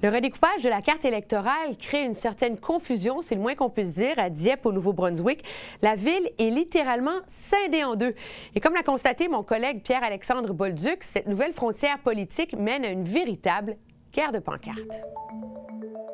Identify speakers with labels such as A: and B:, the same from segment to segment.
A: Le redécoupage de la carte électorale crée une certaine confusion, c'est le moins qu'on puisse dire, à Dieppe, au Nouveau-Brunswick. La ville est littéralement scindée en deux. Et comme l'a constaté mon collègue Pierre-Alexandre Bolduc, cette nouvelle frontière politique mène à une véritable guerre de pancartes.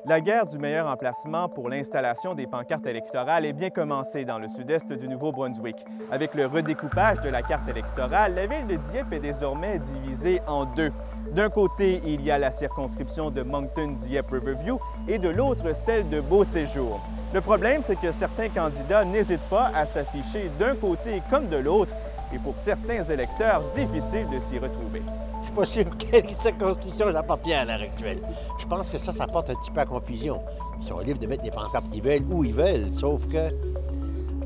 B: La guerre du meilleur emplacement pour l'installation des pancartes électorales est bien commencée dans le sud-est du Nouveau-Brunswick. Avec le redécoupage de la carte électorale, la ville de Dieppe est désormais divisée en deux. D'un côté, il y a la circonscription de Moncton-Dieppe-Riverview et de l'autre, celle de Beauséjour. Le problème, c'est que certains candidats n'hésitent pas à s'afficher d'un côté comme de l'autre et pour certains électeurs, difficile de s'y retrouver.
C: Je ne suis pas sûr quelle circonscription j'appartiens à l'heure actuelle. Je pense que ça porte un petit peu à confusion. Ils sont libres de mettre les pancartes qu'ils veulent où ils veulent, sauf que,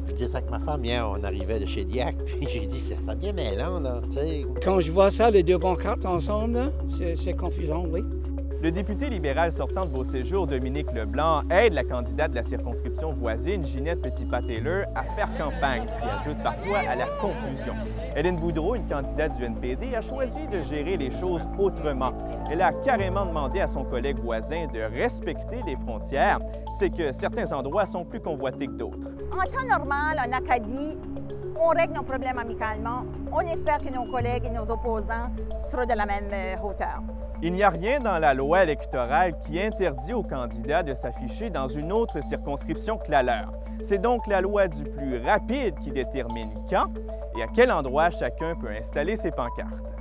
C: je disais ça avec ma femme hier, on arrivait de chez Diac, puis j'ai dit, ça fait bien mêlant, là, tu sais.
D: Quand je vois ça, les deux pancartes ensemble, c'est confusant, oui.
B: Le député libéral sortant de Beauséjour, Dominique Leblanc, aide la candidate de la circonscription voisine, Ginette Petitpas-Taylor, à faire campagne, ce qui ajoute parfois à la confusion. Hélène Boudreau, une candidate du NPD, a choisi de gérer les choses autrement. Elle a carrément demandé à son collègue voisin de respecter les frontières. C'est que certains endroits sont plus convoités que d'autres.
E: En temps normal, en Acadie, on règle nos problèmes amicalement. On espère que nos collègues et nos opposants seront de la même hauteur.
B: Il n'y a rien dans la loi électorale qui interdit aux candidats de s'afficher dans une autre circonscription que la leur. C'est donc la loi du plus rapide qui détermine quand et à quel endroit chacun peut installer ses pancartes.